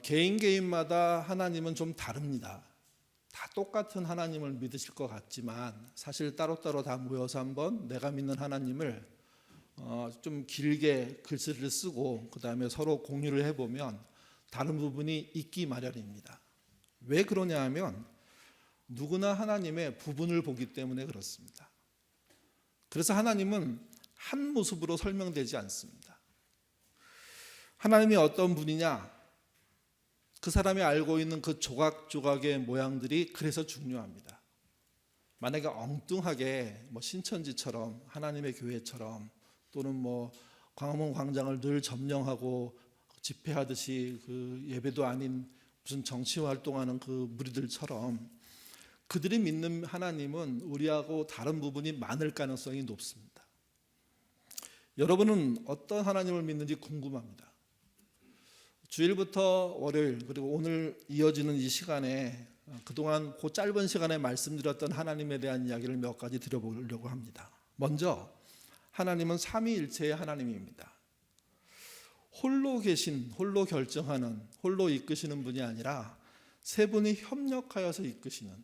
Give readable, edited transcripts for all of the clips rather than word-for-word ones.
개인마다 하나님은 좀 다릅니다. 다 똑같은 하나님을 믿으실 것 같지만 사실 따로따로 다 모여서 한번 내가 믿는 하나님을 좀 길게 글씨를 쓰고 그 다음에 서로 공유를 해보면 다른 부분이 있기 마련입니다. 왜 그러냐 하면 누구나 하나님의 부분을 보기 때문에 그렇습니다. 그래서 하나님은 한 모습으로 설명되지 않습니다. 하나님이 어떤 분이냐, 그 사람이 알고 있는 그 조각조각의 모양들이 그래서 중요합니다. 만약에 엉뚱하게 신천지처럼 하나님의 교회처럼 또는 광화문 광장을 늘 점령하고 집회하듯이 그 예배도 아닌 무슨 정치 활동하는 그 무리들처럼 그들이 믿는 하나님은 우리하고 다른 부분이 많을 가능성이 높습니다. 여러분은 어떤 하나님을 믿는지 궁금합니다. 주일부터 월요일 그리고 오늘 이어지는 이 시간에 그동안 그 짧은 시간에 말씀드렸던 하나님에 대한 이야기를 몇 가지 드려보려고 합니다. 먼저 하나님은 삼위일체의 하나님입니다. 홀로 계신, 홀로 결정하는, 홀로 이끄시는 분이 아니라 세 분이 협력하여서 이끄시는,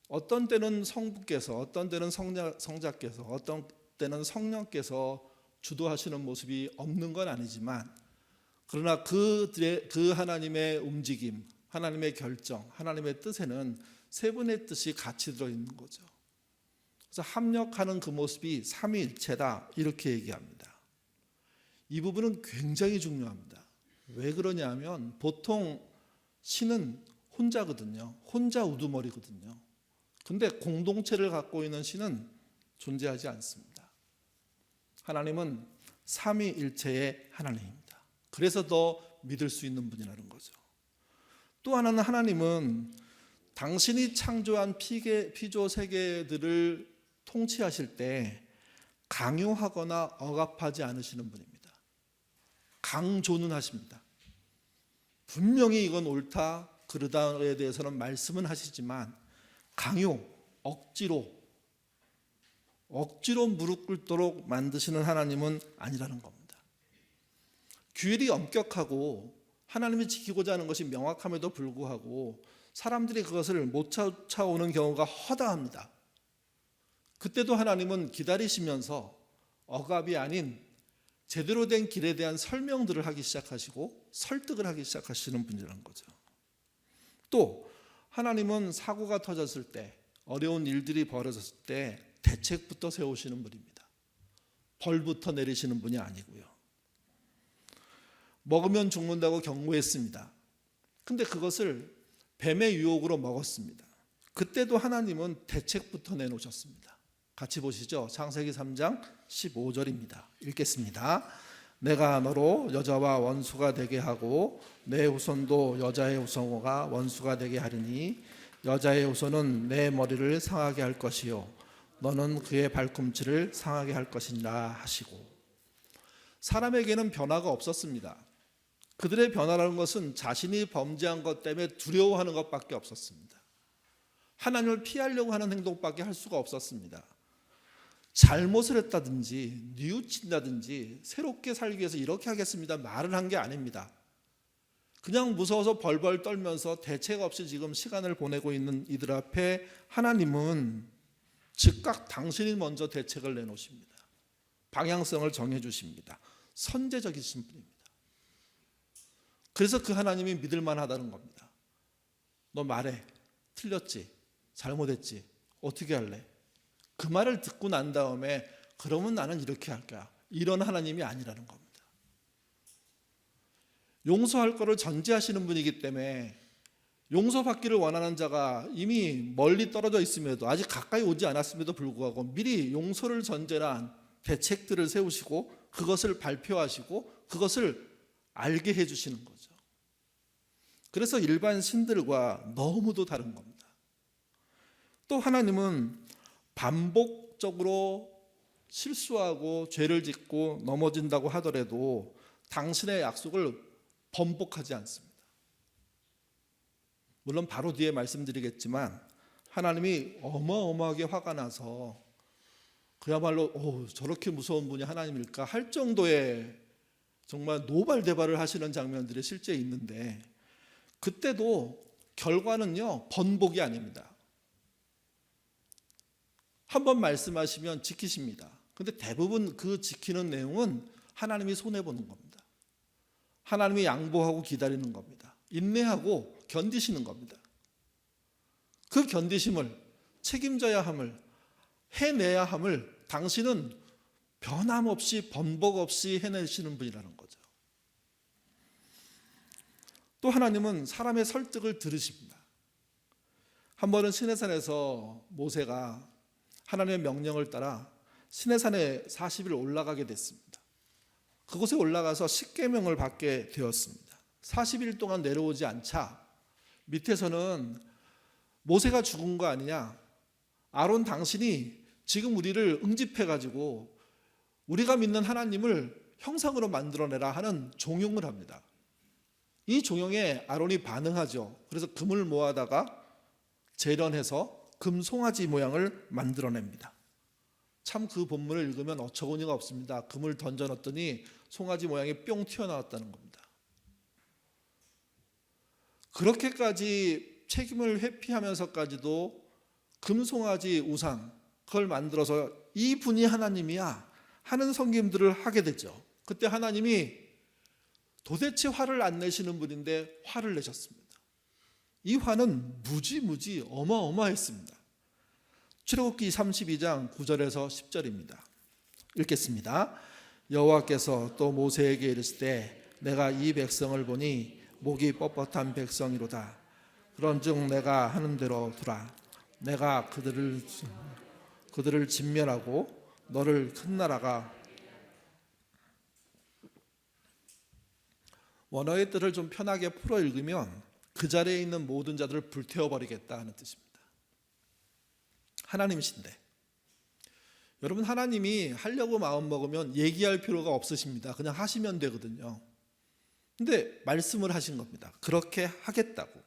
어떤 때는 성부께서, 어떤 때는 성자께서, 어떤 때는 성령께서 주도하시는 모습이 없는 건 아니지만 그러나 그 하나님의 움직임, 하나님의 결정, 하나님의 뜻에는 세 분의 뜻이 같이 들어있는 거죠. 그래서 합력하는 그 모습이 삼위일체다 이렇게 얘기합니다. 이 부분은 굉장히 중요합니다. 왜 그러냐면 보통 신은 혼자거든요. 혼자 우두머리거든요. 근데 공동체를 갖고 있는 신은 존재하지 않습니다. 하나님은 삼위일체의 하나님입니다. 그래서 더 믿을 수 있는 분이라는 거죠. 또 하나는 하나님은 당신이 창조한 피조 세계들을 통치하실 때 강요하거나 억압하지 않으시는 분입니다. 강조는 하십니다. 분명히 이건 옳다 그르다에 대해서는 말씀은 하시지만 강요, 억지로 무릎 꿇도록 만드시는 하나님은 아니라는 겁니다. 규율이 엄격하고 하나님이 지키고자 하는 것이 명확함에도 불구하고 사람들이 그것을 못 쫓아오는 경우가 허다합니다. 그때도 하나님은 기다리시면서 억압이 아닌 제대로 된 길에 대한 설명들을 하기 시작하시고 설득을 하기 시작하시는 분이라는 거죠. 또 하나님은 사고가 터졌을 때, 어려운 일들이 벌어졌을 때 대책부터 세우시는 분입니다. 벌부터 내리시는 분이 아니고요. 먹으면 죽는다고 경고했습니다. 근데 그것을 뱀의 유혹으로 먹었습니다. 그때도 하나님은 대책부터 내놓으셨습니다. 같이 보시죠. 창세기 3장 15절입니다. 읽겠습니다. 내가 너로 여자와 원수가 되게 하고 내 후손도 여자의 후손과 원수가 되게 하리니 여자의 후손은 내 머리를 상하게 할 것이요 너는 그의 발꿈치를 상하게 할 것이니라 하시고, 사람에게는 변화가 없었습니다. 그들의 변화라는 것은 자신이 범죄한 것 때문에 두려워하는 것밖에 없었습니다. 하나님을 피하려고 하는 행동밖에 할 수가 없었습니다. 잘못을 했다든지 뉘우친다든지 새롭게 살기 위해서 이렇게 하겠습니다 말을 한 게 아닙니다. 그냥 무서워서 벌벌 떨면서 대책 없이 지금 시간을 보내고 있는 이들 앞에 하나님은 즉각 당신이 먼저 대책을 내놓으십니다. 방향성을 정해 주십니다. 선제적이신 분입니다. 그래서 그 하나님이 믿을 만하다는 겁니다. 너 말해. 틀렸지? 잘못했지? 어떻게 할래? 그 말을 듣고 난 다음에 그러면 나는 이렇게 할 거야. 이런 하나님이 아니라는 겁니다. 용서할 거를 전제하시는 분이기 때문에 용서받기를 원하는 자가 이미 멀리 떨어져 있음에도, 아직 가까이 오지 않았음에도 불구하고 미리 용서를 전제로 한 대책들을 세우시고 그것을 발표하시고 그것을 알게 해주시는 거죠. 그래서 일반 신들과 너무도 다른 겁니다. 또 하나님은 반복적으로 실수하고 죄를 짓고 넘어진다고 하더라도 당신의 약속을 번복하지 않습니다. 물론 바로 뒤에 말씀드리겠지만 하나님이 어마어마하게 화가 나서 그야말로 저렇게 무서운 분이 하나님일까 할 정도의 정말 노발대발을 하시는 장면들이 실제 있는데, 그때도 결과는요 번복이 아닙니다. 한번 말씀하시면 지키십니다. 근데 대부분 그 지키는 내용은 하나님이 손해보는 겁니다. 하나님이 양보하고 기다리는 겁니다. 인내하고 견디시는 겁니다. 그 견디심을, 책임져야 함을, 해내야 함을 당신은 변함없이 번복 없이 해내시는 분이라는 거죠. 또 하나님은 사람의 설득을 들으십니다. 한 번은 시내산에서 모세가 하나님의 명령을 따라 시내산에 40일 올라가게 됐습니다. 그곳에 올라가서 십계명을 받게 되었습니다. 40일 동안 내려오지 않자 밑에서는 모세가 죽은 거 아니냐, 아론 당신이 지금 우리를 응집해가지고 우리가 믿는 하나님을 형상으로 만들어내라 하는 종용을 합니다. 이 종용에 아론이 반응하죠. 그래서 금을 모아다가 재련해서 금 송아지 모양을 만들어냅니다. 참 그 본문을 읽으면 어처구니가 없습니다. 금을 던져넣었더니 송아지 모양이 뿅 튀어나왔다는 겁니다. 그렇게까지 책임을 회피하면서까지도 금송아지 우상, 그걸 만들어서 이분이 하나님이야 하는 섬김들을 하게 되죠. 그때 하나님이 도대체 화를 안 내시는 분인데 화를 내셨습니다. 이 화는 무지 어마어마했습니다. 출애굽기 32장 9절에서 10절입니다. 읽겠습니다. 여호와께서 또 모세에게 이르시되 내가 이 백성을 보니 목이 뻣뻣한 백성이로다. 그런즉 내가 하는 대로 두라. 내가 그들을 진멸하고 너를 큰 나라가, 원어의 뜻을 좀 편하게 풀어 읽으면 그 자리에 있는 모든 자들을 불태워버리겠다 하는 뜻입니다. 하나님이신데, 여러분 하나님이 하려고 마음먹으면 얘기할 필요가 없으십니다. 그냥 하시면 되거든요. 근데 말씀을 하신 겁니다. 그렇게 하겠다고.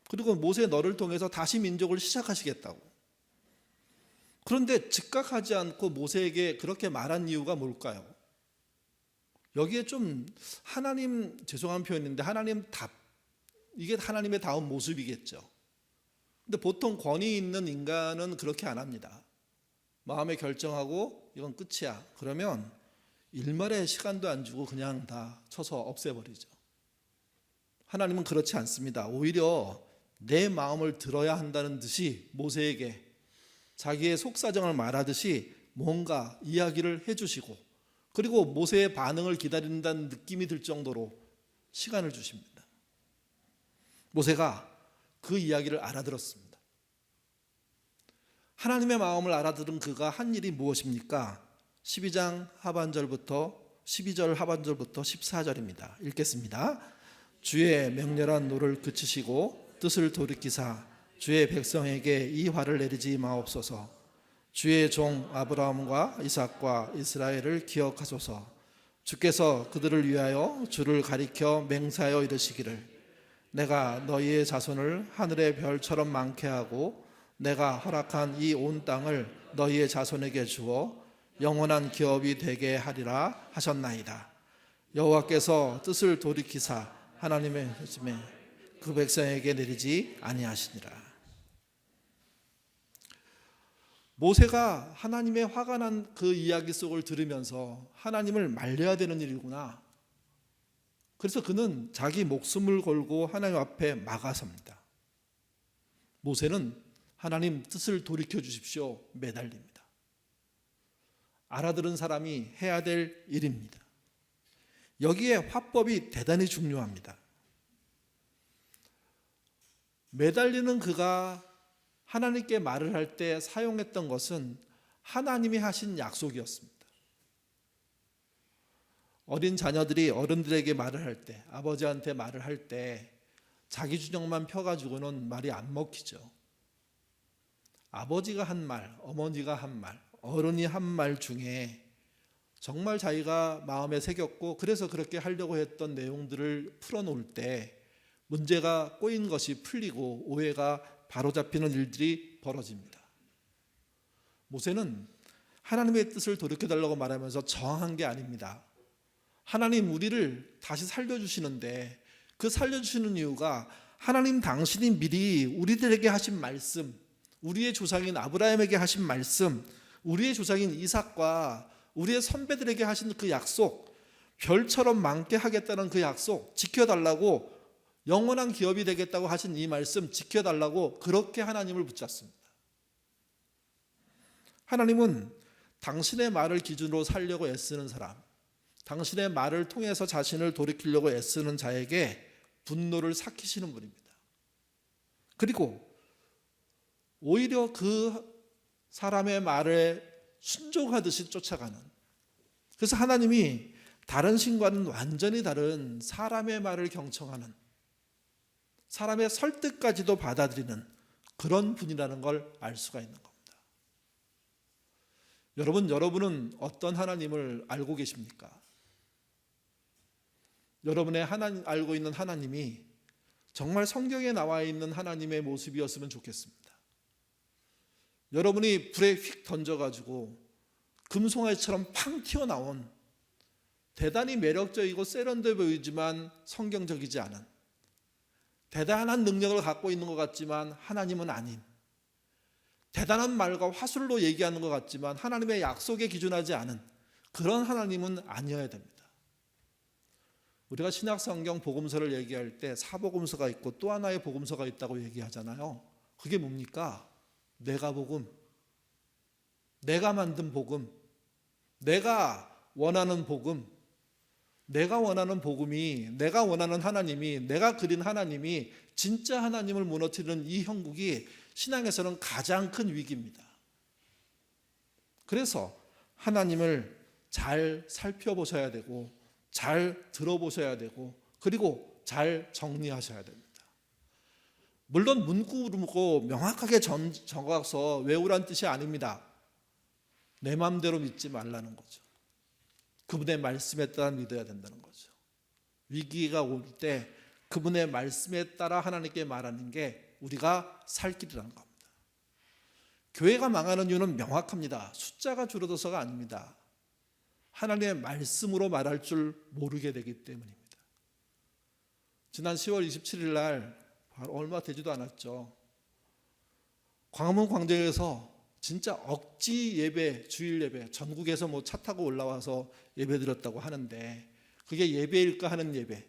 그리고 모세 너를 통해서 다시 민족을 시작하시겠다고. 그런데 즉각하지 않고 모세에게 그렇게 말한 이유가 뭘까요? 여기에 좀 하나님, 죄송한 표현인데 하나님 답, 이게 하나님의 다운 모습이겠죠. 근데 보통 권위 있는 인간은 그렇게 안 합니다. 마음에 결정하고 이건 끝이야. 그러면 일말의 시간도 안 주고 그냥 다 쳐서 없애버리죠. 하나님은 그렇지 않습니다. 오히려 내 마음을 들어야 한다는 듯이 모세에게 자기의 속사정을 말하듯이 뭔가 이야기를 해주시고, 그리고 모세의 반응을 기다린다는 느낌이 들 정도로 시간을 주십니다. 모세가 그 이야기를 알아들었습니다. 하나님의 마음을 알아들은 그가 한 일이 무엇입니까? 12장 하반절부터 12절 하반절부터 14절입니다. 읽겠습니다. 주의 맹렬한 노를 그치시고 뜻을 돌이키사 주의 백성에게 이 화를 내리지 마옵소서. 주의 종 아브라함과 이삭과 이스라엘을 기억하소서. 주께서 그들을 위하여 주를 가리켜 맹세하여 이르시기를 내가 너희의 자손을 하늘의 별처럼 많게 하고 내가 허락한 이 온 땅을 너희의 자손에게 주어 영원한 기업이 되게 하리라 하셨나이다. 여호와께서 뜻을 돌이키사 하나님의 말씀에 그 백성에게 내리지 아니하시니라. 모세가 하나님의 화가 난 그 이야기 속을 들으면서 하나님을 말려야 되는 일이구나. 그래서 그는 자기 목숨을 걸고 하나님 앞에 막아섭니다. 모세는 하나님 뜻을 돌이켜 주십시오 매달립니다. 알아들은 사람이 해야 될 일입니다. 여기에 화법이 대단히 중요합니다. 매달리는 그가 하나님께 말을 할 때 사용했던 것은 하나님이 하신 약속이었습니다. 어린 자녀들이 어른들에게 말을 할 때, 아버지한테 말을 할 때 자기 주장만 펴가지고는 말이 안 먹히죠. 아버지가 한 말, 어머니가 한 말, 어른이 한 말 중에 정말 자기가 마음에 새겼고 그래서 그렇게 하려고 했던 내용들을 풀어놓을 때 문제가 꼬인 것이 풀리고 오해가 바로잡히는 일들이 벌어집니다. 모세는 하나님의 뜻을 돌이켜달라고 말하면서 저항한 게 아닙니다. 하나님 우리를 다시 살려주시는데 그 살려주시는 이유가 하나님 당신이 미리 우리들에게 하신 말씀, 우리의 조상인 아브라함에게 하신 말씀, 우리의 조상인 이삭과 우리의 선배들에게 하신 그 약속, 별처럼 많게 하겠다는 그 약속 지켜달라고, 영원한 기업이 되겠다고 하신 이 말씀 지켜달라고 그렇게 하나님을 붙잡습니다. 하나님은 당신의 말을 기준으로 살려고 애쓰는 사람, 당신의 말을 통해서 자신을 돌이키려고 애쓰는 자에게 분노를 삭히시는 분입니다. 그리고 오히려 그 사람의 말에 순종하듯이 쫓아가는, 그래서 하나님이 다른 신과는 완전히 다른 사람의 말을 경청하는, 사람의 설득까지도 받아들이는 그런 분이라는 걸 알 수가 있는 겁니다. 여러분은 어떤 하나님을 알고 계십니까? 여러분의 알고 있는 하나님이 정말 성경에 나와 있는 하나님의 모습이었으면 좋겠습니다. 여러분이 불에 휙 던져가지고 금송아지처럼 팡 튀어나온 대단히 매력적이고 세련돼 보이지만 성경적이지 않은, 대단한 능력을 갖고 있는 것 같지만 하나님은 아닌, 대단한 말과 화술로 얘기하는 것 같지만 하나님의 약속에 기준하지 않은 그런 하나님은 아니어야 됩니다. 우리가 신약성경 복음서를 얘기할 때 사복음서가 있고 또 하나의 복음서가 있다고 얘기하잖아요. 그게 뭡니까? 내가 복음, 내가 만든 복음, 내가 원하는 복음, 내가 원하는 복음이, 내가 원하는 하나님이, 내가 그린 하나님이 진짜 하나님을 무너뜨리는 이 형국이 신앙에서는 가장 큰 위기입니다. 그래서 하나님을 잘 살펴보셔야 되고 잘 들어보셔야 되고 그리고 잘 정리하셔야 됩니다. 물론 문구로 명확하게 적어서 외우란 뜻이 아닙니다. 내 마음대로 믿지 말라는 거죠. 그분의 말씀에 따라 믿어야 된다는 거죠. 위기가 올 때 그분의 말씀에 따라 하나님께 말하는 게 우리가 살 길이라는 겁니다. 교회가 망하는 이유는 명확합니다. 숫자가 줄어들어서가 아닙니다. 하나님의 말씀으로 말할 줄 모르게 되기 때문입니다. 지난 10월 27일 날 얼마 되지도 않았죠. 광화문 광장에서 진짜 억지 예배, 주일 예배, 전국에서 차 타고 올라와서 예배 드렸다고 하는데 그게 예배일까 하는 예배,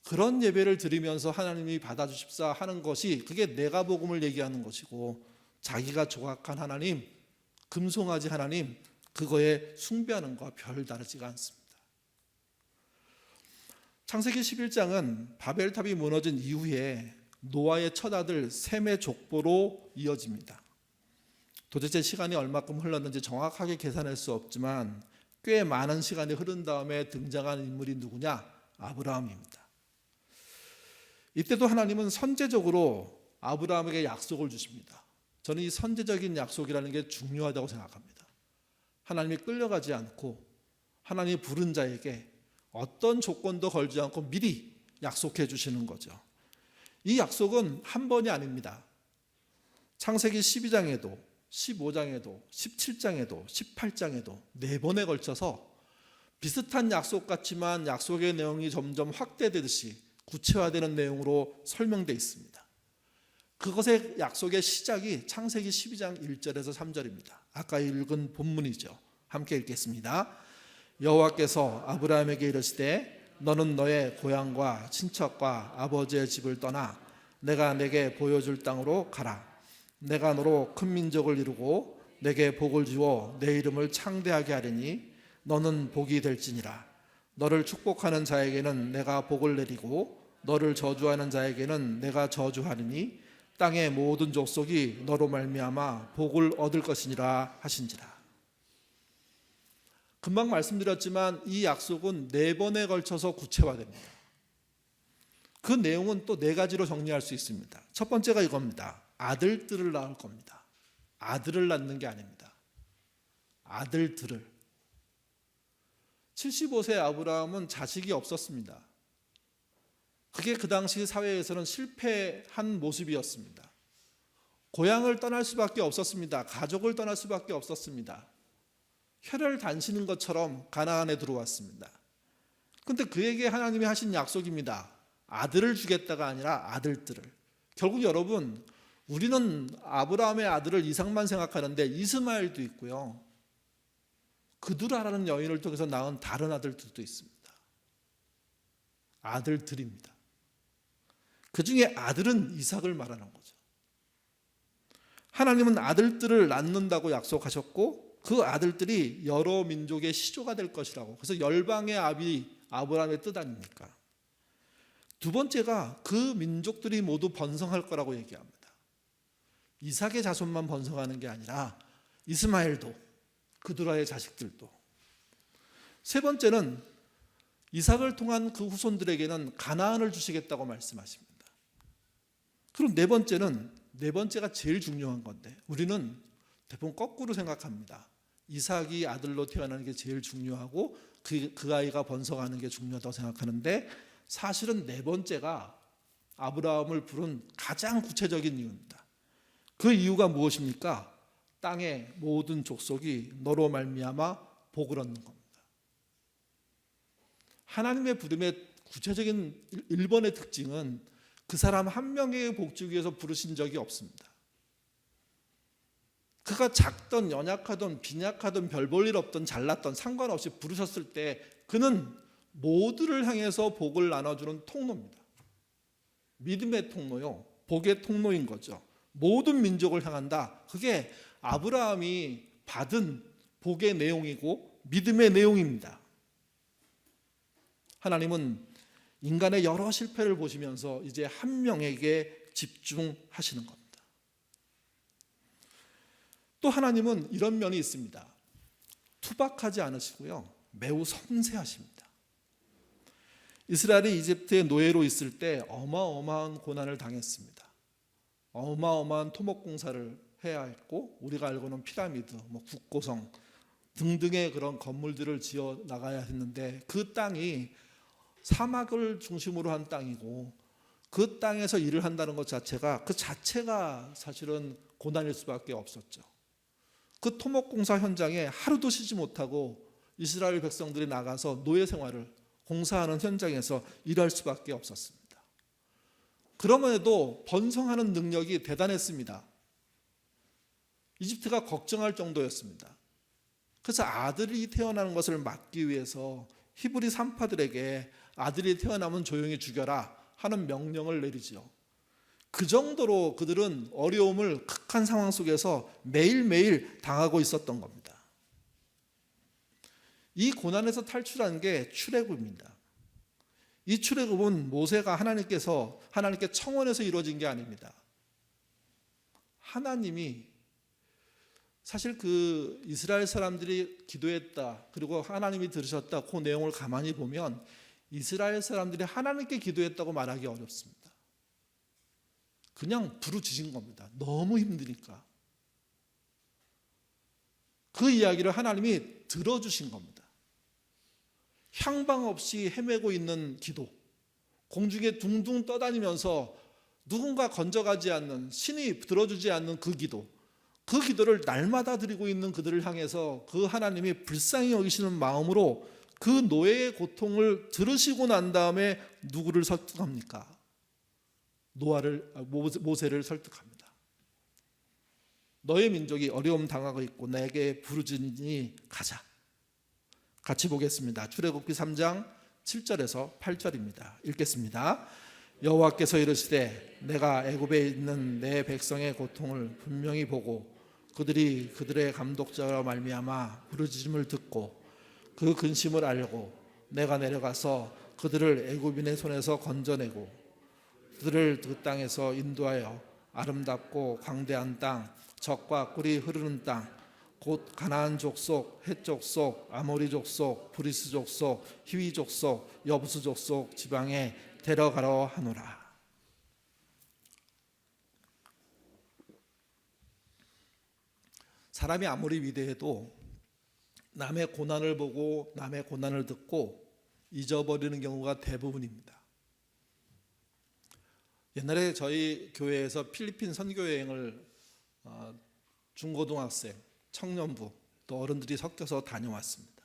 그런 예배를 드리면서 하나님이 받아주십사 하는 것이 그게 내가 복음을 얘기하는 것이고, 자기가 조각한 하나님, 금송아지 하나님, 그거에 숭배하는 것과 별 다르지가 않습니다. 창세기 11장은 바벨탑이 무너진 이후에 노아의 첫 아들 셈의 족보로 이어집니다. 도대체 시간이 얼마큼 흘렀는지 정확하게 계산할 수 없지만 꽤 많은 시간이 흐른 다음에 등장한 인물이 누구냐? 아브라함입니다. 이때도 하나님은 선제적으로 아브라함에게 약속을 주십니다. 저는 이 선제적인 약속이라는 게 중요하다고 생각합니다. 하나님이 끌려가지 않고 하나님이 부른 자에게 어떤 조건도 걸지 않고 미리 약속해 주시는 거죠. 이 약속은 한 번이 아닙니다. 창세기 12장에도 15장에도 17장에도 18장에도 4번에 걸쳐서 비슷한 약속 같지만 약속의 내용이 점점 확대되듯이 구체화되는 내용으로 설명되어 있습니다. 그것의 약속의 시작이 창세기 12장 1절에서 3절입니다. 아까 읽은 본문이죠. 함께 읽겠습니다. 여호와께서 아브라함에게 이르시되 너는 너의 고향과 친척과 아버지의 집을 떠나 내가 내게 보여줄 땅으로 가라. 내가 너로 큰 민족을 이루고 내게 복을 주어 내 이름을 창대하게 하리니 너는 복이 될지니라. 너를 축복하는 자에게는 내가 복을 내리고 너를 저주하는 자에게는 내가 저주하리니 땅의 모든 족속이 너로 말미암아 복을 얻을 것이니라 하신지라. 금방 말씀드렸지만 이 약속은 4번에 걸쳐서 구체화됩니다. 그 내용은 또 4가지로 정리할 수 있습니다. 첫 번째가 이겁니다. 아들들을 낳을 겁니다. 아들을 낳는 게 아닙니다. 아들들을. 75세 아브라함은 자식이 없었습니다. 그게 그 당시 사회에서는 실패한 모습이었습니다. 고향을 떠날 수밖에 없었습니다. 가족을 떠날 수밖에 없었습니다. 혈혈 단신인 것처럼 가나안에 들어왔습니다. 근데 그에게 하나님이 하신 약속입니다. 아들을 주겠다가 아니라 아들들을. 결국 여러분, 우리는 아브라함의 아들을 이삭만 생각하는데 이스마엘도 있고요, 그두라라는 여인을 통해서 낳은 다른 아들들도 있습니다. 아들들입니다. 그 중에 아들은 이삭을 말하는 거죠. 하나님은 아들들을 낳는다고 약속하셨고 그 아들들이 여러 민족의 시조가 될 것이라고. 그래서 열방의 아비 아브라함의 뜻 아닙니까? 두 번째가 그 민족들이 모두 번성할 거라고 얘기합니다. 이삭의 자손만 번성하는 게 아니라 이스마엘도, 그두라의 자식들도. 세 번째는 이삭을 통한 그 후손들에게는 가나안을 주시겠다고 말씀하십니다. 그럼 네 번째가 제일 중요한 건데 우리는 대부분 거꾸로 생각합니다. 이삭이 아들로 태어나는 게 제일 중요하고 그 아이가 번성하는 게 중요하다고 생각하는데, 사실은 네 번째가 아브라함을 부른 가장 구체적인 이유입니다. 그 이유가 무엇입니까? 땅의 모든 족속이 너로 말미암아 복을 얻는 겁니다. 하나님의 부름의 구체적인 1번의 특징은 그 사람 한 명에게 복 주기 위해서 부르신 적이 없습니다. 그가 작든 연약하든 빈약하든 별 볼 일 없든 잘났든 상관없이 부르셨을 때 그는 모두를 향해서 복을 나눠주는 통로입니다. 믿음의 통로요, 복의 통로인 거죠. 모든 민족을 향한다. 그게 아브라함이 받은 복의 내용이고 믿음의 내용입니다. 하나님은 인간의 여러 실패를 보시면서 이제 한 명에게 집중하시는 겁니다. 또 하나님은 이런 면이 있습니다. 투박하지 않으시고요, 매우 섬세하십니다. 이스라엘이 이집트의 노예로 있을 때 어마어마한 고난을 당했습니다. 어마어마한 토목공사를 해야 했고, 우리가 알고는 피라미드, 국고성 등등의 그런 건물들을 지어 나가야 했는데, 그 땅이 사막을 중심으로 한 땅이고 그 땅에서 일을 한다는 것 자체가 사실은 고난일 수밖에 없었죠. 그 토목공사 현장에 하루도 쉬지 못하고 이스라엘 백성들이 나가서 노예 생활을 공사하는 현장에서 일할 수밖에 없었습니다. 그럼에도 번성하는 능력이 대단했습니다. 이집트가 걱정할 정도였습니다. 그래서 아들이 태어나는 것을 막기 위해서 히브리 산파들에게 아들이 태어나면 조용히 죽여라 하는 명령을 내리지요. 그 정도로 그들은 어려움을 극한 상황 속에서 매일매일 당하고 있었던 겁니다. 이 고난에서 탈출한 게 출애굽입니다. 이 출애굽은 모세가 하나님께 청원해서 이루어진 게 아닙니다. 하나님이 사실 그 이스라엘 사람들이 기도했다, 그리고 하나님이 들으셨다, 그 내용을 가만히 보면 이스라엘 사람들이 하나님께 기도했다고 말하기 어렵습니다. 그냥 부르짖은 겁니다. 너무 힘드니까. 그 이야기를 하나님이 들어주신 겁니다. 향방 없이 헤매고 있는 기도, 공중에 둥둥 떠다니면서 누군가 건져가지 않는, 신이 들어주지 않는 그 기도, 그 기도를 날마다 드리고 있는 그들을 향해서 그 하나님이 불쌍히 여기시는 마음으로 그 노예의 고통을 들으시고 난 다음에 누구를 설득합니까? 모세를 설득합니다. 너의 민족이 어려움 당하고 있고 내게 부르짖으니 가자. 같이 보겠습니다. 출애굽기 3장 7절에서 8절입니다. 읽겠습니다. 여호와께서 이르시되 내가 애굽에 있는 내 백성의 고통을 분명히 보고 그들이 그들의 감독자로 말미암아 부르짖음을 듣고 그 근심을 알고 내가 내려가서 그들을 애굽인의 손에서 건져내고 그들을 그 땅에서 인도하여 아름답고 광대한 땅, 젖과 꿀이 흐르는 땅, 곧 가나안 족속, 헷 족속, 아모리 족속, 브리스 족속, 히위 족속, 여부스 족속 지방에 데려가려 하노라. 사람이 아무리 위대해도 남의 고난을 보고 남의 고난을 듣고 잊어버리는 경우가 대부분입니다. 옛날에 저희 교회에서 필리핀 선교여행을 중고등학생, 청년부 또 어른들이 섞여서 다녀왔습니다.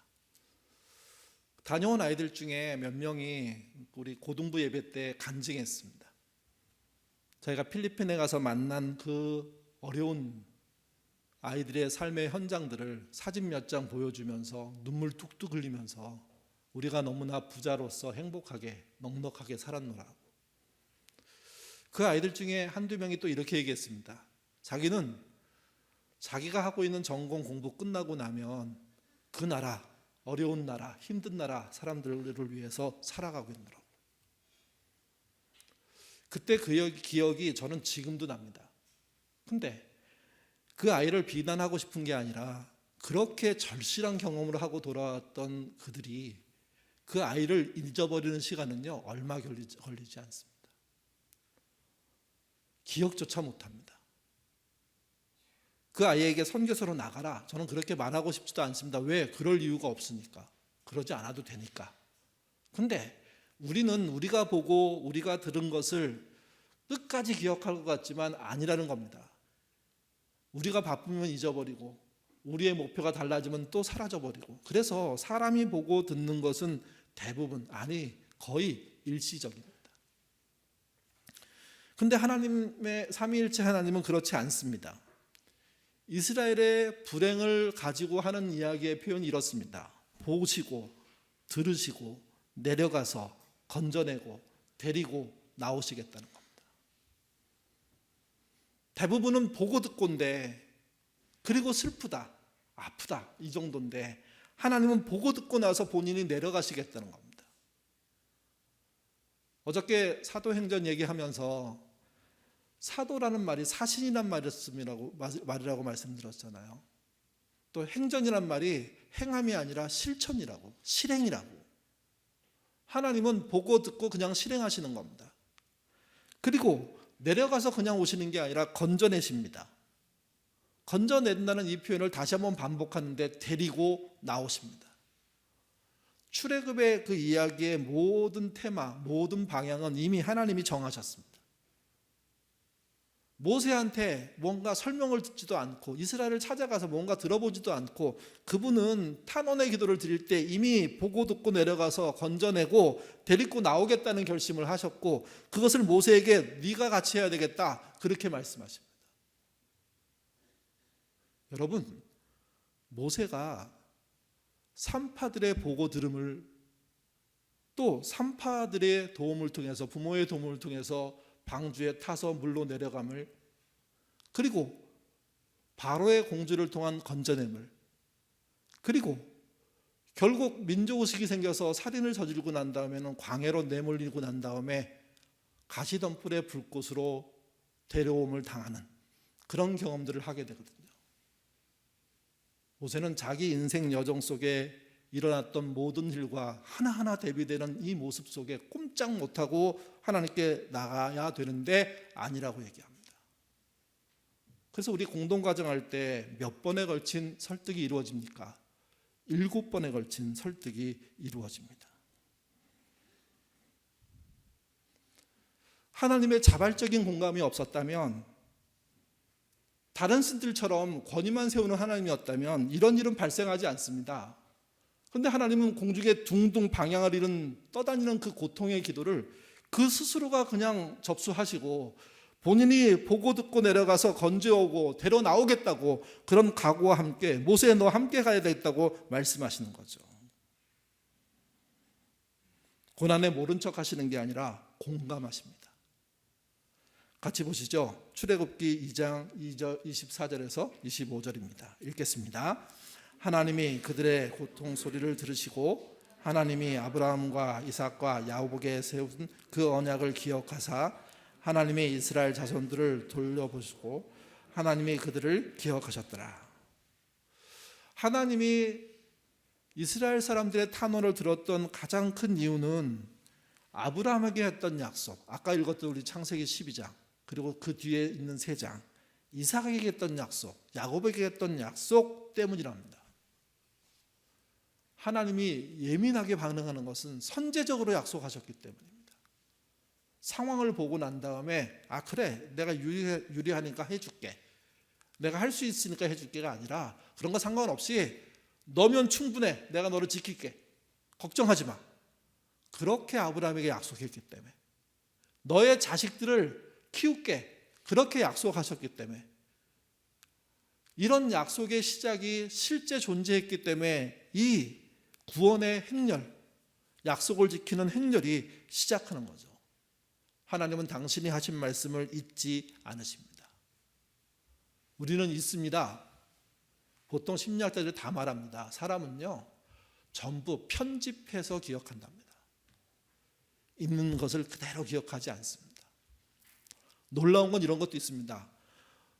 다녀온 아이들 중에 몇 명이 우리 고등부 예배 때 간증했습니다. 저희가 필리핀에 가서 만난 그 어려운 아이들의 삶의 현장들을 사진 몇 장 보여주면서 눈물 뚝뚝 흘리면서 우리가 너무나 부자로서 행복하게 넉넉하게 살았노라. 그 아이들 중에 한두 명이 또 이렇게 얘기했습니다. 자기는 자기가 하고 있는 전공 공부 끝나고 나면 그 나라, 어려운 나라, 힘든 나라 사람들을 위해서 살아가고 있노라고. 그때 그 기억이 저는 지금도 납니다. 근데 그 아이를 비난하고 싶은 게 아니라 그렇게 절실한 경험을 하고 돌아왔던 그들이 그 아이를 잊어버리는 시간은요, 얼마 걸리지 않습니다. 기억조차 못합니다. 그 아이에게 선교사로 나가라, 저는 그렇게 말하고 싶지도 않습니다. 왜? 그럴 이유가 없으니까. 그러지 않아도 되니까. 근데 우리는 우리가 보고 우리가 들은 것을 끝까지 기억할 것 같지만 아니라는 겁니다. 우리가 바쁘면 잊어버리고 우리의 목표가 달라지면 또 사라져버리고, 그래서 사람이 보고 듣는 것은 대부분, 아니 거의 일시적입니다. 근데 하나님의 삼위일체 하나님은 그렇지 않습니다. 이스라엘의 불행을 가지고 하는 이야기의 표현이 이렇습니다. 보시고 들으시고 내려가서 건져내고 데리고 나오시겠다는 겁니다. 대부분은 보고 듣고인데, 그리고 슬프다, 아프다 이 정도인데, 하나님은 보고 듣고 나서 본인이 내려가시겠다는 겁니다. 어저께 사도행전 얘기하면서 사도라는 말이 사신이란 말이라고 말씀드렸잖아요. 또 행전이란 말이 행함이 아니라 실천이라고, 실행이라고. 하나님은 보고 듣고 그냥 실행하시는 겁니다. 그리고 내려가서 그냥 오시는 게 아니라 건져내십니다. 건져낸다는 이 표현을 다시 한번 반복하는데 데리고 나오십니다. 출애굽의 그 이야기의 모든 테마, 모든 방향은 이미 하나님이 정하셨습니다. 모세한테 뭔가 설명을 듣지도 않고 이스라엘을 찾아가서 뭔가 들어보지도 않고, 그분은 탄원의 기도를 드릴 때 이미 보고 듣고 내려가서 건져내고 데리고 나오겠다는 결심을 하셨고, 그것을 모세에게 네가 같이 해야 되겠다 그렇게 말씀하십니다. 여러분, 모세가 산파들의 보고 들음을, 또 산파들의 도움을 통해서, 부모의 도움을 통해서 방주에 타서 물로 내려감을, 그리고 바로의 공주를 통한 건져냄을, 그리고 결국 민족의식이 생겨서 살인을 저지르고 난 다음에는 광해로 내몰리고 난 다음에 가시덤불의 불꽃으로 데려옴을 당하는 그런 경험들을 하게 되거든요. 모세는 자기 인생 여정 속에 일어났던 모든 일과 하나하나 대비되는 이 모습 속에 꼼짝 못하고 하나님께 나가야 되는데 아니라고 얘기합니다. 그래서 우리 공동가정할 때 몇 번에 걸친 설득이 이루어집니까? 7번에 걸친 설득이 이루어집니다. 하나님의 자발적인 공감이 없었다면, 다른 신들처럼 권위만 세우는 하나님이었다면 이런 일은 발생하지 않습니다. 그런데 하나님은 공중에 둥둥 방향을 잃은 떠다니는 그 고통의 기도를 그 스스로가 그냥 접수하시고, 본인이 보고 듣고 내려가서 건져오고 데려 나오겠다고, 그런 각오와 함께 모세 너 함께 가야 되겠다고 말씀하시는 거죠. 고난에 모른 척 하시는 게 아니라 공감하십니다. 같이 보시죠. 출애굽기 2장 24절에서 25절입니다. 읽겠습니다. 하나님이 그들의 고통 소리를 들으시고 하나님이 아브라함과 이삭과 야곱에게 세운 그 언약을 기억하사 하나님의 이스라엘 자손들을 돌려보시고 하나님이 그들을 기억하셨더라. 하나님이 이스라엘 사람들의 탄원을 들었던 가장 큰 이유는 아브라함에게 했던 약속, 아까 읽었던 우리 창세기 12장, 그리고 그 뒤에 있는 3장, 이삭에게 했던 약속, 야곱에게 했던 약속 때문이랍니다. 하나님이 예민하게 반응하는 것은 선제적으로 약속하셨기 때문입니다. 상황을 보고 난 다음에 그래 내가 유리하니까 해줄게, 내가 할 수 있으니까 해줄게가 아니라, 그런 거 상관없이 너면 충분해, 내가 너를 지킬게, 걱정하지 마. 그렇게 아브라함에게 약속했기 때문에, 너의 자식들을 키울게, 그렇게 약속하셨기 때문에, 이런 약속의 시작이 실제 존재했기 때문에 이 구원의 행렬, 약속을 지키는 행렬이 시작하는 거죠. 하나님은 당신이 하신 말씀을 잊지 않으십니다. 우리는 잊습니다. 보통 심리학자들이 다 말합니다. 사람은요, 전부 편집해서 기억한답니다. 있는 것을 그대로 기억하지 않습니다. 놀라운 건 이런 것도 있습니다.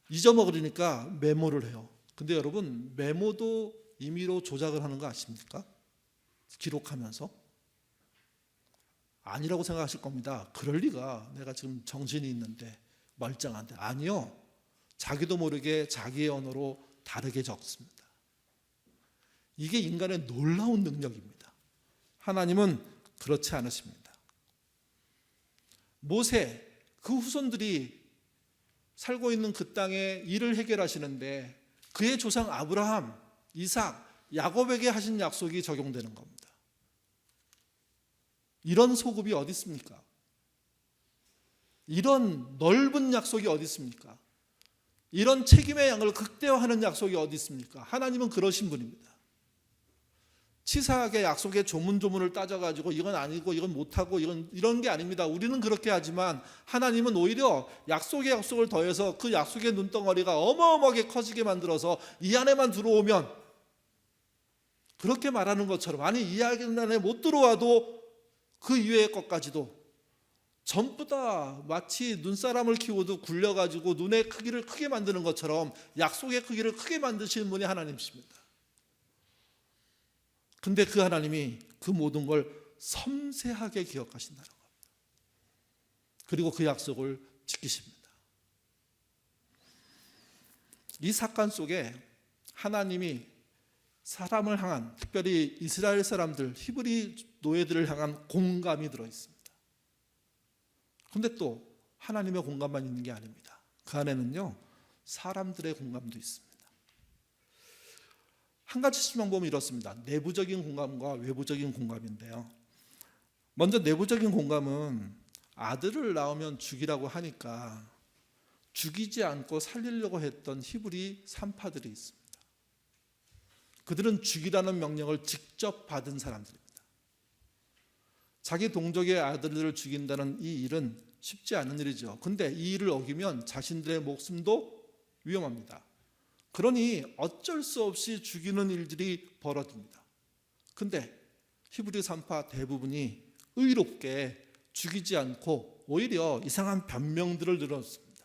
잊어먹으려니까 메모를 해요. 근데 여러분, 메모도 임의로 조작을 하는 거 아십니까? 기록하면서. 아니라고 생각하실 겁니다. 그럴 리가, 내가 지금 정신이 있는데 멀쩡한데. 아니요, 자기도 모르게 자기의 언어로 다르게 적습니다. 이게 인간의 놀라운 능력입니다. 하나님은 그렇지 않으십니다. 모세, 그 후손들이 살고 있는 그 땅에 일을 해결하시는데 그의 조상 아브라함, 이삭, 야곱에게 하신 약속이 적용되는 겁니다. 이런 소급이 어디 있습니까? 이런 넓은 약속이 어디 있습니까? 이런 책임의 양을 극대화하는 약속이 어디 있습니까? 하나님은 그러신 분입니다. 치사하게 약속의 조문조문을 따져가지고 이건 아니고 이건 못하고 이런 게 아닙니다. 우리는 그렇게 하지만 하나님은 오히려 약속에 약속을 더해서 그 약속의 눈덩어리가 어마어마하게 커지게 만들어서 이 안에만 들어오면, 그렇게 말하는 것처럼, 아니 이 안에 못 들어와도 그 이외의 것까지도 전부 다 마치 눈사람을 키워도 굴려가지고 눈의 크기를 크게 만드는 것처럼 약속의 크기를 크게 만드시는 분이 하나님이십니다. 근데 그 하나님이 그 모든 걸 섬세하게 기억하신다는 겁니다. 그리고 그 약속을 지키십니다. 이 사건 속에 하나님이 사람을 향한, 특별히 이스라엘 사람들, 히브리 노예들을 향한 공감이 들어있습니다. 근데 또 하나님의 공감만 있는 게 아닙니다. 그 안에는요, 사람들의 공감도 있습니다. 한 가지씩만 보면 이렇습니다. 내부적인 공감과 외부적인 공감인데요. 먼저 내부적인 공감은 아들을 낳으면 죽이라고 하니까 죽이지 않고 살리려고 했던 히브리 산파들이 있습니다. 그들은 죽이라는 명령을 직접 받은 사람들입니다. 자기 동족의 아들들을 죽인다는 이 일은 쉽지 않은 일이죠. 근데 이 일을 어기면 자신들의 목숨도 위험합니다. 그러니 어쩔 수 없이 죽이는 일들이 벌어집니다. 근데 히브리 산파 대부분이 의롭게 죽이지 않고 오히려 이상한 변명들을 늘었습니다.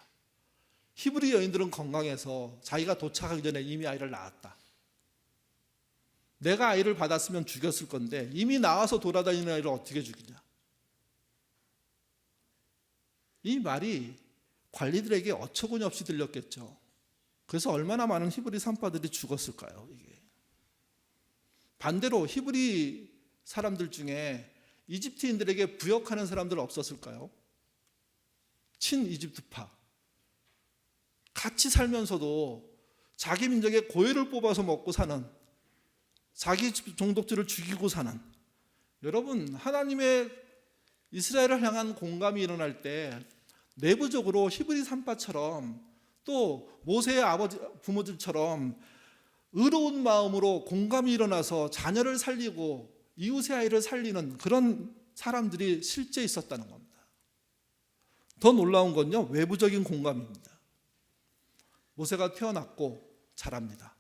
히브리 여인들은 건강해서 자기가 도착하기 전에 이미 아이를 낳았다. 내가 아이를 받았으면 죽였을 건데 이미 나와서 돌아다니는 아이를 어떻게 죽이냐. 이 말이 관리들에게 어처구니 없이 들렸겠죠. 그래서 얼마나 많은 히브리 산파들이 죽었을까요? 이게. 반대로 히브리 사람들 중에 이집트인들에게 부역하는 사람들 없었을까요? 친이집트파. 같이 살면서도 자기 민족의 고유를 뽑아서 먹고 사는, 자기 종족들을 죽이고 사는. 여러분, 하나님의 이스라엘을 향한 공감이 일어날 때 내부적으로 히브리 산파처럼 또 모세의 아버지 부모들처럼 의로운 마음으로 공감이 일어나서 자녀를 살리고 이웃의 아이를 살리는 그런 사람들이 실제 있었다는 겁니다. 더 놀라운 건요, 외부적인 공감입니다. 모세가 태어났고 자랍니다.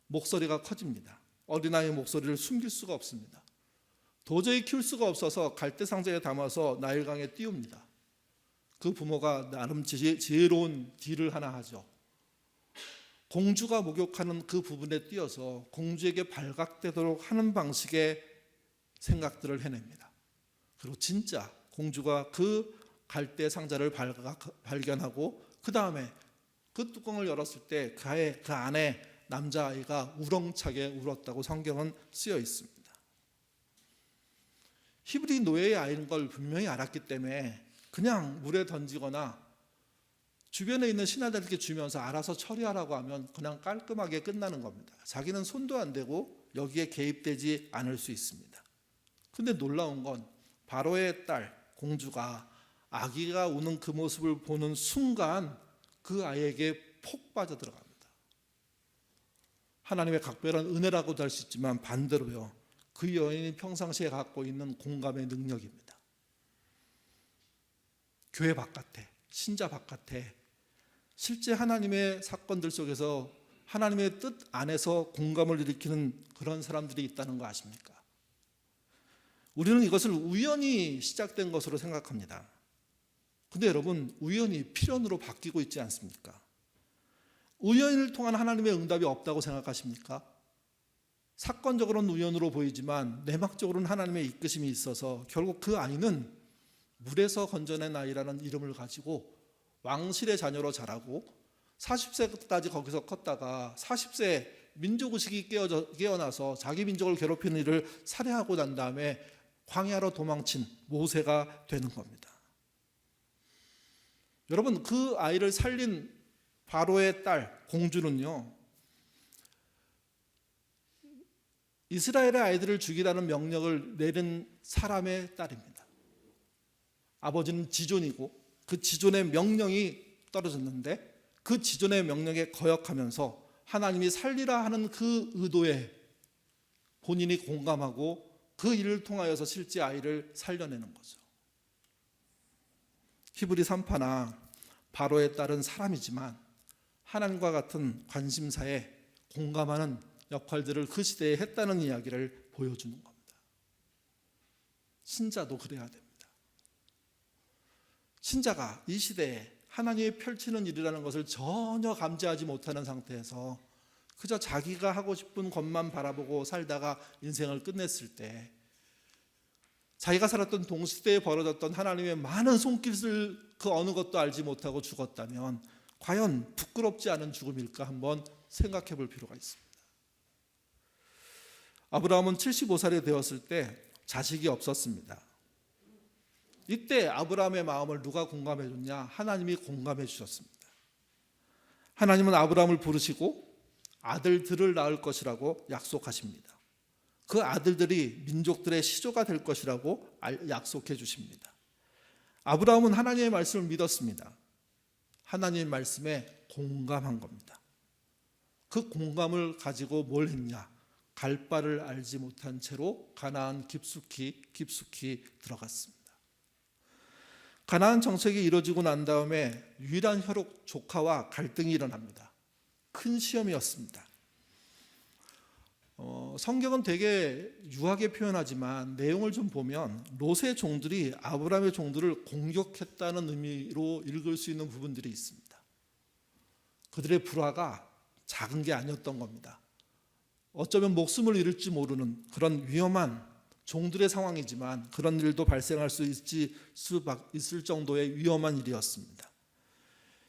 목소리가 커집니다. 어린아이의 목소리를 숨길 수가 없습니다. 도저히 키울 수가 없어서 갈대 상자에 담아서 나일강에 띄웁니다. 그 부모가 나름 지혜로운 딜을 하나 하죠. 공주가 목욕하는 그 부분에 띄어서 공주에게 발각되도록 하는 방식의 생각들을 해냅니다. 그리고 진짜 공주가 그 갈대 상자를 발견하고 그 다음에 그 뚜껑을 열었을 때 그 안에 남자아이가 우렁차게 울었다고 성경은 쓰여 있습니다. 히브리 노예의 아이인 걸 분명히 알았기 때문에 그냥 물에 던지거나 주변에 있는 신하들에게 주면서 알아서 처리하라고 하면 그냥 깔끔하게 끝나는 겁니다. 자기는 손도 안 대고 여기에 개입되지 않을 수 있습니다. 근데 놀라운 건 바로의 딸 공주가 아기가 우는 그 모습을 보는 순간 그 아이에게 폭 빠져들어갑니다. 하나님의 각별한 은혜라고도 할 수 있지만 반대로요, 그 여인이 평상시에 갖고 있는 공감의 능력입니다. 교회 바깥에, 신자 바깥에 실제 하나님의 사건들 속에서 하나님의 뜻 안에서 공감을 일으키는 그런 사람들이 있다는 거 아십니까? 우리는 이것을 우연히 시작된 것으로 생각합니다. 근데 여러분, 우연이 필연으로 바뀌고 있지 않습니까? 우연을 통한 하나님의 응답이 없다고 생각하십니까? 사건적으로는 우연으로 보이지만 내막적으로는 하나님의 이끄심이 있어서 결국 그 아이는 물에서 건져낸 아이라는 이름을 가지고 왕실의 자녀로 자라고 40세까지 거기서 컸다가 40세에 민족의식이 깨어나서 자기 민족을 괴롭히는 일을 살해하고 난 다음에 광야로 도망친 모세가 되는 겁니다. 여러분, 그 아이를 살린 바로의 딸 공주는요, 이스라엘의 아이들을 죽이라는 명령을 내린 사람의 딸입니다. 아버지는 지존이고 그 지존의 명령이 떨어졌는데 그 지존의 명령에 거역하면서 하나님이 살리라 하는 그 의도에 본인이 공감하고 그 일을 통하여서 실제 아이를 살려내는 거죠. 히브리 3파나 바로의 딸은 사람이지만 하나님과 같은 관심사에 공감하는 역할들을 그 시대에 했다는 이야기를 보여주는 겁니다. 신자도 그래야 됩니다. 신자가 이 시대에 하나님이 펼치는 일이라는 것을 전혀 감지하지 못하는 상태에서 그저 자기가 하고 싶은 것만 바라보고 살다가 인생을 끝냈을 때 자기가 살았던 동시대에 벌어졌던 하나님의 많은 손길을 그 어느 것도 알지 못하고 죽었다면 과연 부끄럽지 않은 죽음일까 한번 생각해 볼 필요가 있습니다. 아브라함은 75살이 되었을 때 자식이 없었습니다. 이때 아브라함의 마음을 누가 공감해 줬냐? 하나님이 공감해 주셨습니다. 하나님은 아브라함을 부르시고 아들들을 낳을 것이라고 약속하십니다. 그 아들들이 민족들의 시조가 될 것이라고 약속해 주십니다. 아브라함은 하나님의 말씀을 믿었습니다. 하나님의 말씀에 공감한 겁니다. 그 공감을 가지고 뭘 했냐? 갈 바를 알지 못한 채로 가나안 깊숙이 들어갔습니다. 가나안 정책이 이루어지고 난 다음에 유일한 혈육 조카와 갈등이 일어납니다. 큰 시험이었습니다. 성경은 되게 유하게 표현하지만 내용을 좀 보면 롯의 종들이 아브라함의 종들을 공격했다는 의미로 읽을 수 있는 부분들이 있습니다. 그들의 불화가 작은 게 아니었던 겁니다. 어쩌면 목숨을 잃을지 모르는 그런 위험한 종들의 상황이지만 그런 일도 발생할 수 있을 정도의 위험한 일이었습니다.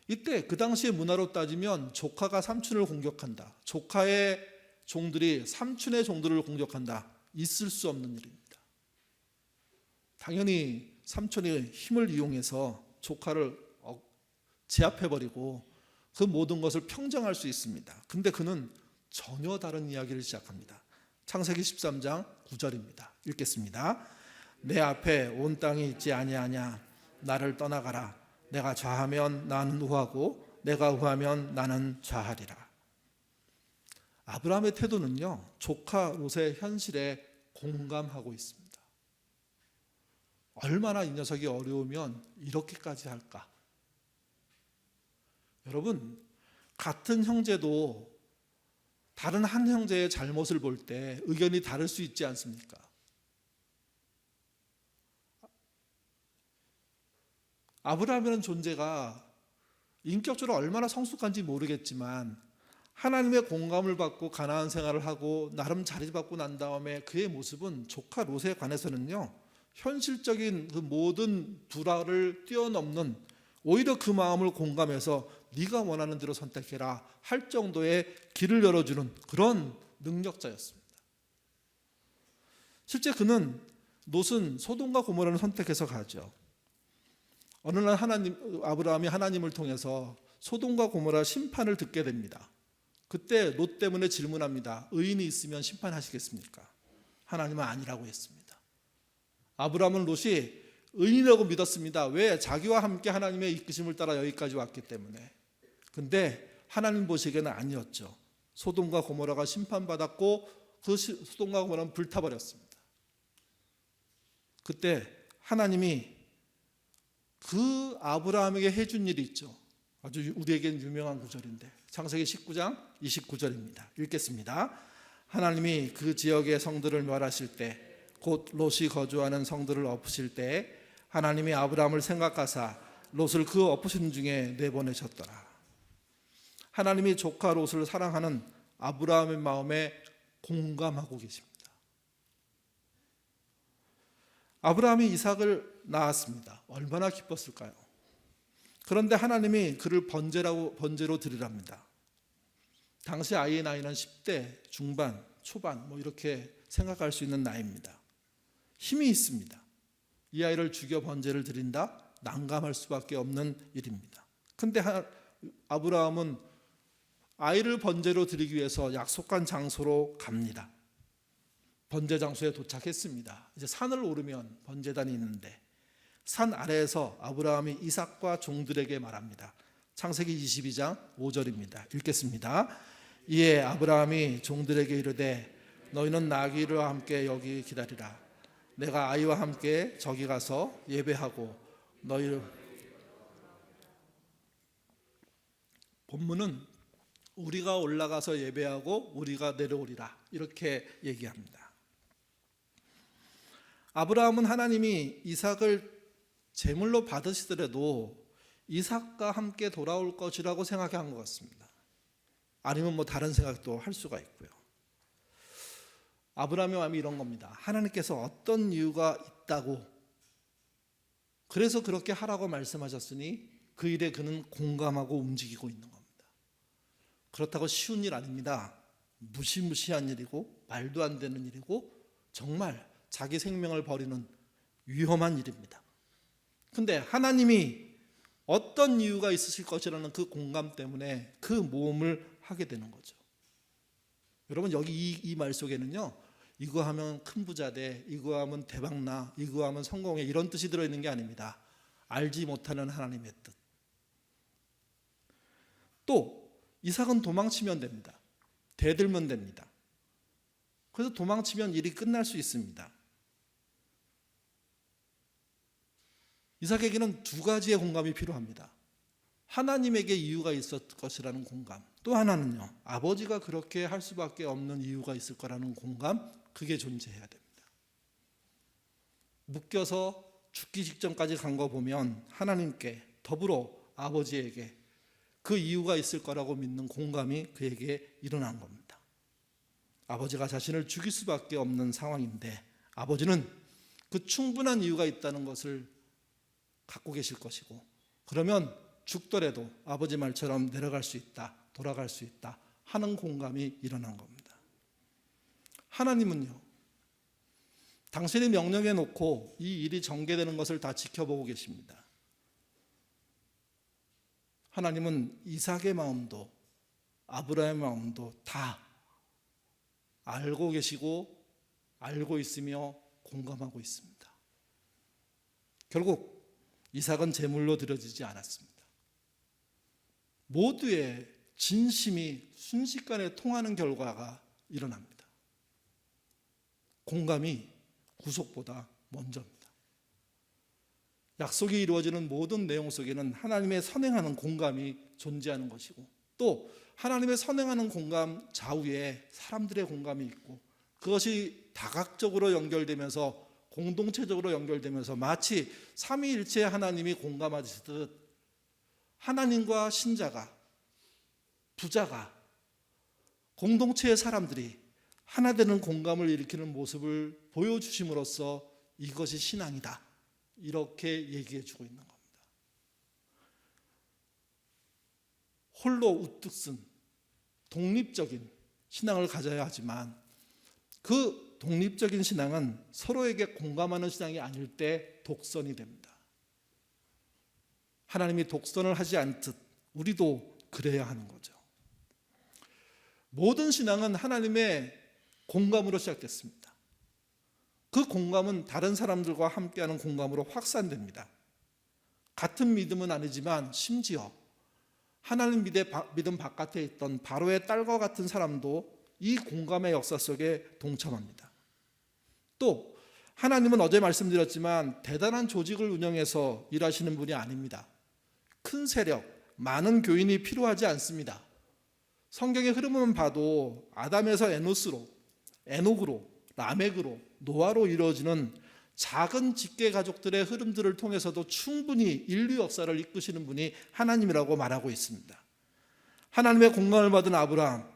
이때 그 당시의 문화로 따지면 조카가 삼촌을 공격한다, 조카의 종들이 삼촌의 종들을 공격한다, 있을 수 없는 일입니다. 당연히 삼촌이 힘을 이용해서 조카를 제압해버리고 그 모든 것을 평정할 수 있습니다. 근데 그는 전혀 다른 이야기를 시작합니다. 창세기 13장 9절입니다. 읽겠습니다. 내 앞에 온 땅이 있지 아니하냐? 나를 떠나가라. 내가 좌하면 나는 우하고 내가 우하면 나는 좌하리라. 아브라함의 태도는요, 조카 롯의 현실에 공감하고 있습니다. 얼마나 이 녀석이 어려우면 이렇게까지 할까? 여러분, 같은 형제도 다른 한 형제의 잘못을 볼 때 의견이 다를 수 있지 않습니까? 아브라함이라는 존재가 인격적으로 얼마나 성숙한지 모르겠지만 하나님의 공감을 받고 가나안 생활을 하고 나름 자리받고 난 다음에 그의 모습은 조카 롯에 관해서는요, 현실적인 그 모든 불화를 뛰어넘는, 오히려 그 마음을 공감해서 네가 원하는 대로 선택해라 할 정도의 길을 열어주는 그런 능력자였습니다. 실제 그는 롯은 소돔과 고모라를 선택해서 가죠. 어느 날 아브라함이 하나님을 통해서 소돔과 고모라 심판을 듣게 됩니다. 그때 롯 때문에 질문합니다. 의인이 있으면 심판하시겠습니까? 하나님은 아니라고 했습니다. 아브라함은 롯이 의인이라고 믿었습니다. 왜? 자기와 함께 하나님의 이끄심을 따라 여기까지 왔기 때문에. 근데 하나님 보시기에는 아니었죠. 소돔과 고모라가 심판받았고 그 소돔과 고모라는 불타버렸습니다. 그때 하나님이 그 아브라함에게 해준 일이 있죠. 아주 우리에겐 유명한 구절인데 창세기 19장 29절입니다. 읽겠습니다. 하나님이 그 지역의 성들을 멸하실 때 곧 롯이 거주하는 성들을 엎으실 때 하나님이 아브라함을 생각하사 롯을 그 엎으신 중에 내보내셨더라. 하나님이 조카 롯을 사랑하는 아브라함의 마음에 공감하고 계십니다. 아브라함이 이삭을 낳았습니다. 얼마나 기뻤을까요? 그런데 하나님이 그를 번제로 드리랍니다. 당시 아이의 나이는 10대 중반, 초반 이렇게 생각할 수 있는 나이입니다. 힘이 있습니다. 이 아이를 죽여 번제를 드린다? 난감할 수밖에 없는 일입니다. 그런데 아브라함은 아이를 번제로 드리기 위해서 약속한 장소로 갑니다. 번제 장소에 도착했습니다. 이제 산을 오르면 번제단이 있는데 산 아래에서 아브라함이 이삭과 종들에게 말합니다. 창세기 22장 5절입니다. 읽겠습니다. 이에 아브라함이 종들에게 이르되 너희는 나귀와 함께 여기 기다리라. 내가 아이와 함께 저기 가서 예배하고 너희를. 본문은 우리가 올라가서 예배하고 우리가 내려오리라 이렇게 얘기합니다. 아브라함은 하나님이 이삭을 제물로 받으시더라도 이삭과 함께 돌아올 것이라고 생각한 것 같습니다. 아니면 다른 생각도 할 수가 있고요. 아브라함의 마음이 이런 겁니다. 하나님께서 어떤 이유가 있다고 그래서 그렇게 하라고 말씀하셨으니 그 일에 그는 공감하고 움직이고 있는 겁니다. 그렇다고 쉬운 일 아닙니다. 무시무시한 일이고 말도 안 되는 일이고 정말 자기 생명을 버리는 위험한 일입니다. 근데 하나님이 어떤 이유가 있으실 것이라는 그 공감 때문에 그 모험을 하게 되는 거죠. 여러분 여기 이 말 속에는요, 이거 하면 큰 부자 돼, 이거 하면 대박나, 이거 하면 성공해, 이런 뜻이 들어있는 게 아닙니다. 알지 못하는 하나님의 뜻. 또 이삭은 도망치면 됩니다. 대들면 됩니다. 그래서 도망치면 일이 끝날 수 있습니다. 이삭에게는 두 가지의 공감이 필요합니다. 하나님에게 이유가 있었을 것이라는 공감, 또 하나는요, 아버지가 그렇게 할 수밖에 없는 이유가 있을 거라는 공감, 그게 존재해야 됩니다. 묶여서 죽기 직전까지 간 거 보면 하나님께 더불어 아버지에게 그 이유가 있을 거라고 믿는 공감이 그에게 일어난 겁니다. 아버지가 자신을 죽일 수밖에 없는 상황인데 아버지는 그 충분한 이유가 있다는 것을 갖고 계실 것이고, 그러면 죽더라도 아버지 말처럼 내려갈 수 있다, 돌아갈 수 있다 하는 공감이 일어난 겁니다. 하나님은요, 당신이 명령해 놓고 이 일이 전개되는 것을 다 지켜보고 계십니다. 하나님은 이삭의 마음도 아브라함의 마음도 다 알고 계시고 알고 있으며 공감하고 있습니다. 결국 이삭은 제물로 드려지지 않았습니다. 모두의 진심이 순식간에 통하는 결과가 일어납니다. 공감이 구속보다 먼저입니다. 약속이 이루어지는 모든 내용 속에는 하나님의 선행하는 공감이 존재하는 것이고, 또 하나님의 선행하는 공감 좌우에 사람들의 공감이 있고, 그것이 다각적으로 연결되면서 공동체적으로 연결되면서 마치 삼위일체 하나님이 공감하시듯 하나님과 신자가, 부자가, 공동체의 사람들이 하나 되는 공감을 일으키는 모습을 보여주심으로써 이것이 신앙이다, 이렇게 얘기해 주고 있는 겁니다. 홀로 우뚝 쓴 독립적인 신앙을 가져야 하지만 그 독립적인 신앙은 서로에게 공감하는 신앙이 아닐 때 독선이 됩니다. 하나님이 독선을 하지 않듯 우리도 그래야 하는 거죠. 모든 신앙은 하나님의 공감으로 시작됐습니다. 그 공감은 다른 사람들과 함께하는 공감으로 확산됩니다. 같은 믿음은 아니지만 심지어 하나님 믿음 바깥에 있던 바로의 딸과 같은 사람도 이 공감의 역사 속에 동참합니다. 또 하나님은 어제 말씀드렸지만 대단한 조직을 운영해서 일하시는 분이 아닙니다. 큰 세력, 많은 교인이 필요하지 않습니다. 성경의 흐름을 봐도 아담에서 에노스로, 에녹으로, 라멕으로, 노아로 이루어지는 작은 직계 가족들의 흐름들을 통해서도 충분히 인류 역사를 이끄시는 분이 하나님이라고 말하고 있습니다. 하나님의 공감을 받은 아브라함,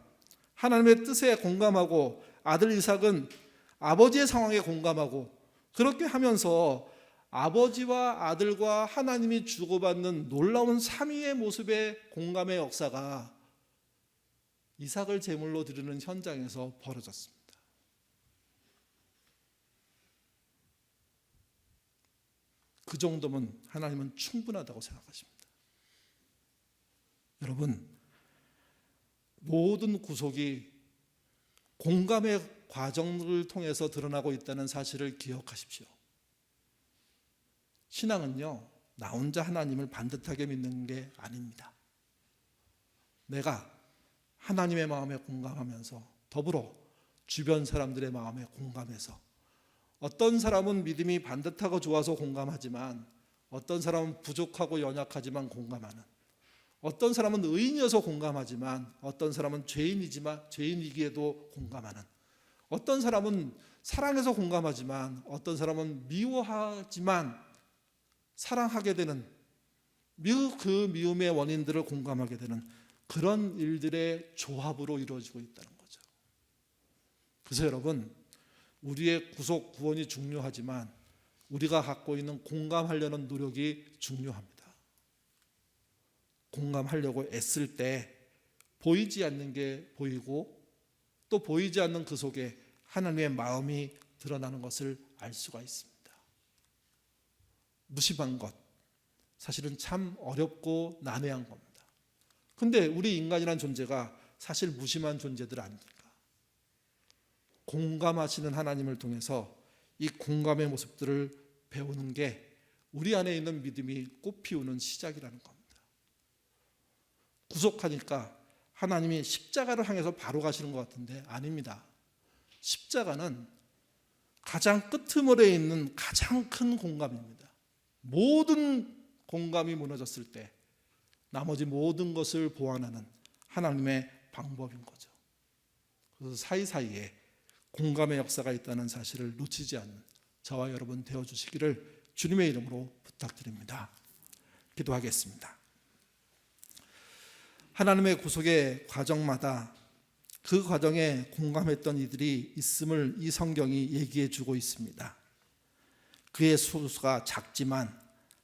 하나님의 뜻에 공감하고 아들 이삭은 아버지의 상황에 공감하고 그렇게 하면서 아버지와 아들과 하나님이 주고받는 놀라운 삼위의 모습의 공감의 역사가 이삭을 제물로 드리는 현장에서 벌어졌습니다. 그 정도면 하나님은 충분하다고 생각하십니다. 여러분, 모든 구속이 공감의 과정을 통해서 드러나고 있다는 사실을 기억하십시오. 신앙은요, 나 혼자 하나님을 반듯하게 믿는 게 아닙니다. 내가 하나님의 마음에 공감하면서 더불어 주변 사람들의 마음에 공감해서 어떤 사람은 믿음이 반듯하고 좋아서 공감하지만 어떤 사람은 부족하고 연약하지만 공감하는, 어떤 사람은 의인이어서 공감하지만 어떤 사람은 죄인이기에도 공감하는, 어떤 사람은 사랑해서 공감하지만 어떤 사람은 미워하지만 사랑하게 되는, 그 미움의 원인들을 공감하게 되는 그런 일들의 조합으로 이루어지고 있다는 거죠. 그래서 여러분, 우리의 구속 구원이 중요하지만 우리가 갖고 있는 공감하려는 노력이 중요합니다. 공감하려고 애쓸 때 보이지 않는 게 보이고 또 보이지 않는 그 속에 하나님의 마음이 드러나는 것을 알 수가 있습니다. 무심한 것, 사실은 참 어렵고 난해한 겁니다. 근데 우리 인간이라는 존재가 사실 무심한 존재들 아닙니까? 공감하시는 하나님을 통해서 이 공감의 모습들을 배우는 게 우리 안에 있는 믿음이 꽃피우는 시작이라는 겁니다. 구속하니까 하나님이 십자가를 향해서 바로 가시는 것 같은데 아닙니다. 십자가는 가장 끄트머리에 있는 가장 큰 공감입니다. 모든 공감이 무너졌을 때 나머지 모든 것을 보완하는 하나님의 방법인 거죠. 그래서 사이사이에 공감의 역사가 있다는 사실을 놓치지 않는 저와 여러분 되어주시기를 주님의 이름으로 부탁드립니다. 기도하겠습니다. 하나님의 구속의 과정마다 그 과정에 공감했던 이들이 있음을 이 성경이 얘기해 주고 있습니다. 그의 수가 작지만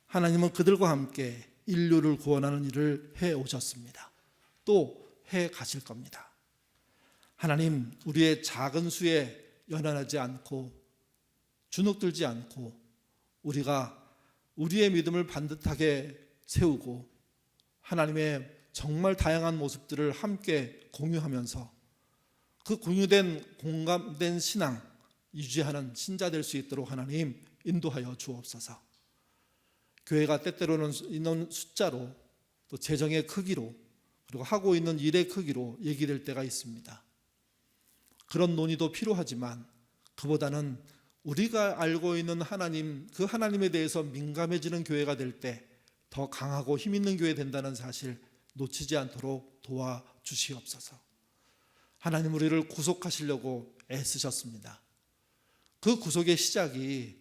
하나님은 그들과 함께 인류를 구원하는 일을 해 오셨습니다. 또 해 가실 겁니다. 하나님, 우리의 작은 수에 연연하지 않고 주눅들지 않고 우리가 우리의 믿음을 반듯하게 세우고 하나님의 정말 다양한 모습들을 함께 공유하면서 그 공유된 공감된 신앙 유지하는 신자 될 수 있도록 하나님 인도하여 주옵소서. 교회가 때때로는 인원 숫자로 또 재정의 크기로 그리고 하고 있는 일의 크기로 얘기될 때가 있습니다. 그런 논의도 필요하지만 그보다는 우리가 알고 있는 하나님, 그 하나님에 대해서 민감해지는 교회가 될 때 더 강하고 힘 있는 교회 된다는 사실 놓치지 않도록 도와주시옵소서. 하나님, 우리를 구속하시려고 애쓰셨습니다. 그 구속의 시작이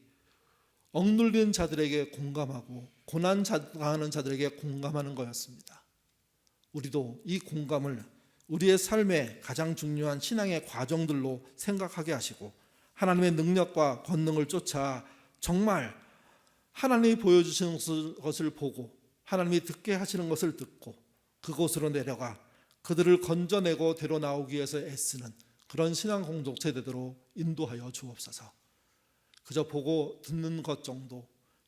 억눌린 자들에게 공감하고 고난 당하는 자들에게 공감하는 거였습니다. 우리도 이 공감을 우리의 삶의 가장 중요한 신앙의 과정들로 생각하게 하시고 하나님의 능력과 권능을 쫓아 정말 하나님이 보여주시는 것을 보고 하나님이 듣게 하시는 것을 듣고 그곳으로 내려가 그들을 건져내고 데려 나오기 위해서 애쓰는 그런 신앙 공동체 되도록 인도하여 주옵소서. 그저 보고 듣는 것 정도,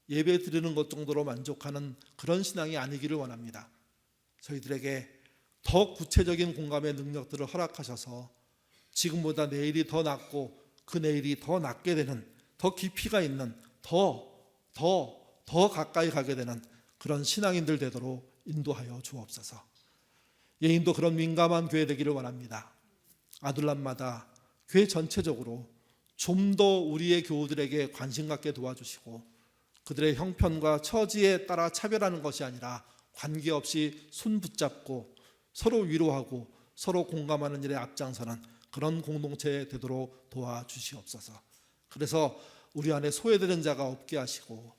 예배 드리는 것 정도로 만족하는 그런 신앙이 아니기를 원합니다. 저희들에게 더 구체적인 공감의 능력들을 허락하셔서 지금보다 내일이 더 낫고 그 내일이 더 낫게 되는 더 깊이가 있는 더 가까이 가게 되는 그런 신앙인들 되도록 인도하여 주옵소서. 예인도 그런 민감한 교회 되기를 원합니다. 아둘람마다 교회 전체적으로 좀 더 우리의 교우들에게 관심 갖게 도와주시고 그들의 형편과 처지에 따라 차별하는 것이 아니라 관계없이 손 붙잡고 서로 위로하고 서로 공감하는 일에 앞장서는 그런 공동체 되도록 도와주시옵소서. 그래서 우리 안에 소외되는 자가 없게 하시고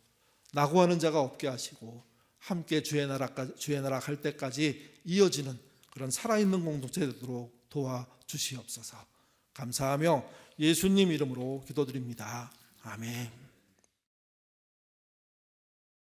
낙오하는 자가 없게 하시고 함께 주의 나라 갈 때까지 이어지는 그런 살아있는 공동체 되도록 도와주시옵소서. 감사하며 예수님 이름으로 기도드립니다. 아멘.